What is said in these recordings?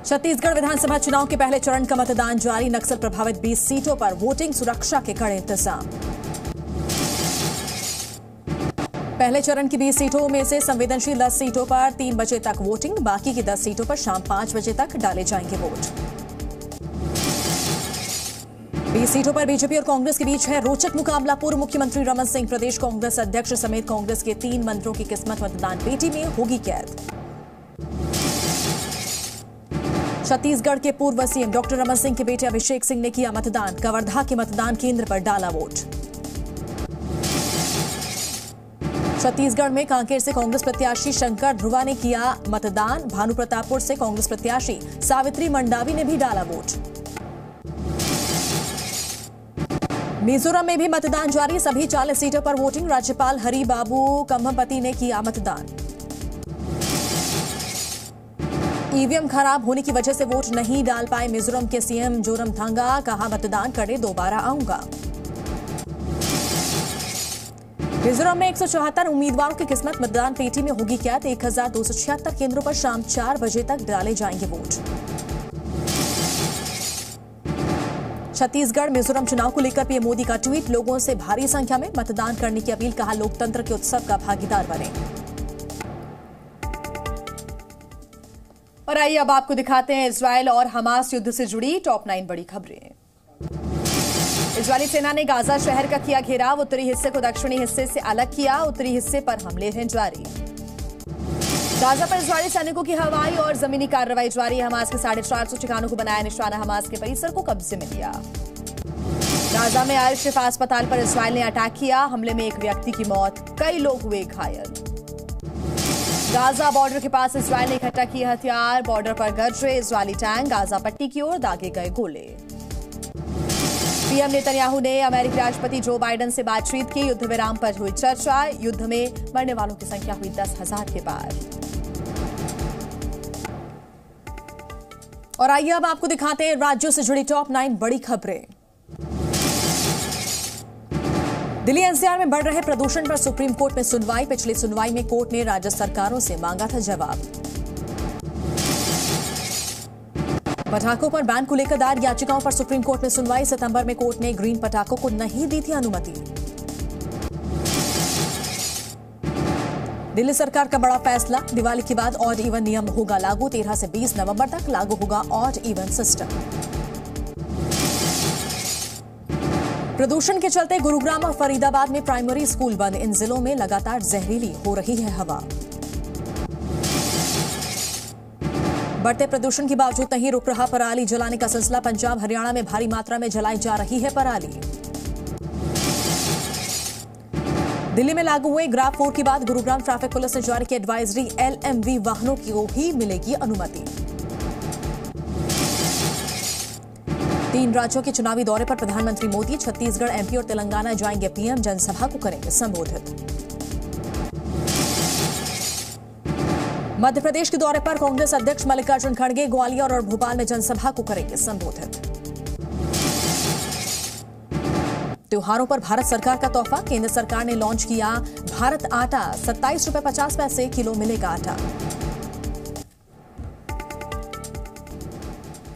छत्तीसगढ़ विधानसभा चुनाव के पहले चरण का मतदान जारी। नक्सल प्रभावित 20 सीटों पर वोटिंग सुरक्षा के कड़े इंतजाम। पहले चरण की 20 सीटों में से संवेदनशील 10 सीटों पर 3 बजे तक वोटिंग, बाकी की 10 सीटों पर शाम 5 बजे तक डाले जाएंगे वोट। 20 सीटों पर बीजेपी और कांग्रेस के बीच है रोचक मुकाबला। पूर्व मुख्यमंत्री रमन सिंह प्रदेश कांग्रेस अध्यक्ष समेत कांग्रेस के 3 मंत्रियों की किस्मत मतदान पेटी में होगी कैद। छत्तीसगढ़ के पूर्व सीएम डॉक्टर रमन सिंह के बेटे अभिषेक सिंह ने किया मतदान। कवर्धा के मतदान केंद्र पर डाला वोट। छत्तीसगढ़ में कांकेर से कांग्रेस प्रत्याशी शंकर ध्रुवा ने किया मतदान। भानु प्रतापपुर से कांग्रेस प्रत्याशी सावित्री मंडावी ने भी डाला वोट। मिजोरम में भी मतदान जारी। सभी 40 सीटों पर वोटिंग। राज्यपाल हरिबाबू कंभमपति ने किया मतदान। ईवीएम खराब होने की वजह से वोट नहीं डाल पाए मिजोरम के सीएम जोरमथंगा। कहा मतदान करने दोबारा आऊंगा। मिजोरम में 174 उम्मीदवारों की किस्मत मतदान पेटी में होगी कैद। 1276 केंद्रों पर शाम 4 बजे तक डाले जाएंगे वोट। छत्तीसगढ़ मिजोरम चुनाव को लेकर पीएम मोदी का ट्वीट। लोगों से भारी संख्या में मतदान करने की अपील। कहा लोकतंत्र के उत्सव का भागीदार बने। और आइए अब आपको दिखाते हैं इजरायल और हमास युद्ध से जुड़ी टॉप 9 बड़ी खबरें। इजरायली सेना ने गाजा शहर का किया घेराव। उत्तरी हिस्से को दक्षिणी हिस्से से अलग किया। उत्तरी हिस्से पर हमले हैं जारी। गाजा पर इजरायली सैनिकों की हवाई और जमीनी कार्रवाई जारी। हमास के 450 ठिकानों को बनाया निशाना। हमास के परिसर को कब्जे में लिया। गाजा में अल शिफा अस्पताल पर इजरायल ने अटैक किया। हमले में एक व्यक्ति की मौत, कई लोग हुए घायल। गाजा बॉर्डर के पास इजरायल ने इकट्ठा किए हथियार। बॉर्डर पर गरजे इजरायली टैंक। गाजा पट्टी की ओर दागे गए गोले। पीएम नेतन्याहू ने अमेरिकी राष्ट्रपति जो बाइडेन से बातचीत की। युद्ध विराम पर हुई चर्चा। युद्ध में मरने वालों की संख्या हुई 10,000 के पार। और आइए अब आपको दिखाते हैं राज्यों से जुड़ी टॉप 9 बड़ी खबरें। दिल्ली एनसीआर में बढ़ रहे प्रदूषण पर सुप्रीम कोर्ट में सुनवाई। पिछली सुनवाई में कोर्ट ने राज्य सरकारों से मांगा था जवाब। पटाखों पर बैन को लेकर दायर याचिकाओं पर सुप्रीम कोर्ट में सुनवाई। सितंबर में कोर्ट ने ग्रीन पटाखों को नहीं दी थी अनुमति। दिल्ली सरकार का बड़ा फैसला। दिवाली के बाद ऑड इवन नियम होगा लागू। 13 से 20 नवंबर तक लागू होगा ऑड इवन सिस्टम। प्रदूषण के चलते गुरुग्राम और फरीदाबाद में प्राइमरी स्कूल बंद। इन जिलों में लगातार जहरीली हो रही है हवा। बढ़ते प्रदूषण के बावजूद नहीं रुक रहा पराली जलाने का सिलसिला। पंजाब हरियाणा में भारी मात्रा में जलाई जा रही है पराली। दिल्ली में लागू हुए ग्राफ 4 के बाद गुरुग्राम ट्रैफिक पुलिस ने जारी की एडवाइजरी। एलएमवी वाहनों को ही मिलेगी अनुमति। 3 राज्यों के चुनावी दौरे पर प्रधानमंत्री मोदी। छत्तीसगढ़, एमपी और तेलंगाना जाएंगे पीएम। जनसभा को करेंगे संबोधित। मध्य प्रदेश के दौरे पर कांग्रेस अध्यक्ष मल्लिकार्जुन खड़गे। ग्वालियर और भोपाल में जनसभा को करेंगे संबोधित। त्योहारों पर भारत सरकार का तोहफा। केंद्र सरकार ने लॉन्च किया भारत आटा। 27 रुपए 50 पैसे किलो मिलेगा आटा।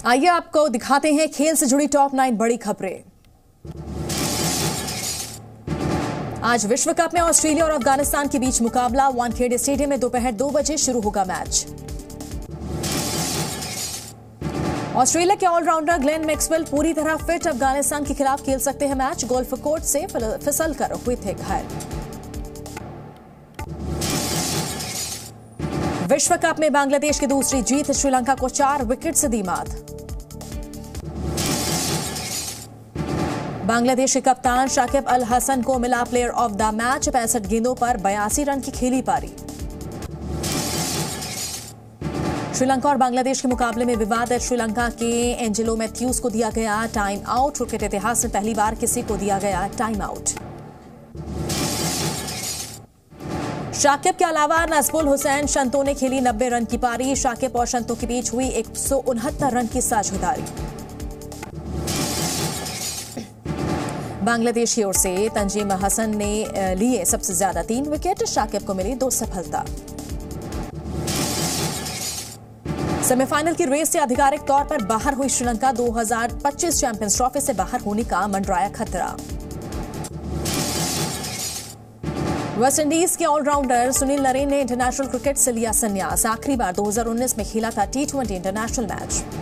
आइए आपको दिखाते हैं खेल से जुड़ी टॉप 9 बड़ी खबरें। आज विश्व कप में ऑस्ट्रेलिया और अफगानिस्तान के बीच मुकाबला। वानखेड़े स्टेडियम में दोपहर 2 बजे शुरू होगा मैच। ऑस्ट्रेलिया के ऑलराउंडर ग्लेन मैक्सवेल पूरी तरह फिट। अफगानिस्तान के खिलाफ खेल सकते हैं मैच। गोल्फ कोर्ट से फिसलकर हुए थे घायल। विश्व कप में बांग्लादेश की दूसरी जीत। श्रीलंका को 4 विकेट से दी मात। बांग्लादेश के कप्तान शाकिब अल हसन को मिला प्लेयर ऑफ द मैच। 65 गेंदों पर 82 रन की खेली पारी। श्रीलंका और बांग्लादेश के मुकाबले में विवाद है। श्रीलंका के एंजेलो मैथ्यूज को दिया गया टाइम आउट। क्रिकेट इतिहास में पहली बार किसी को दिया गया टाइम आउट। शाकिब के अलावा नजबुल हुसैन शंतो ने खेली 90 रन की पारी। शाकिब और शंतो के बीच हुई 169 रन की साझेदारी। बांग्लादेश की ओर से तंजीम हसन ने लिए सबसे ज्यादा 3 विकेट। शाकिब को मिली 2 सफलता। सेमीफाइनल की रेस से आधिकारिक तौर पर बाहर हुई श्रीलंका। 2025 चैंपियंस ट्रॉफी से बाहर होने का मंडराया खतरा। वेस्टइंडीज के ऑलराउंडर सुनील नरेन ने इंटरनेशनल क्रिकेट से लिया संन्यास। आखिरी बार 2019 में खेला था T20 इंटरनेशनल मैच।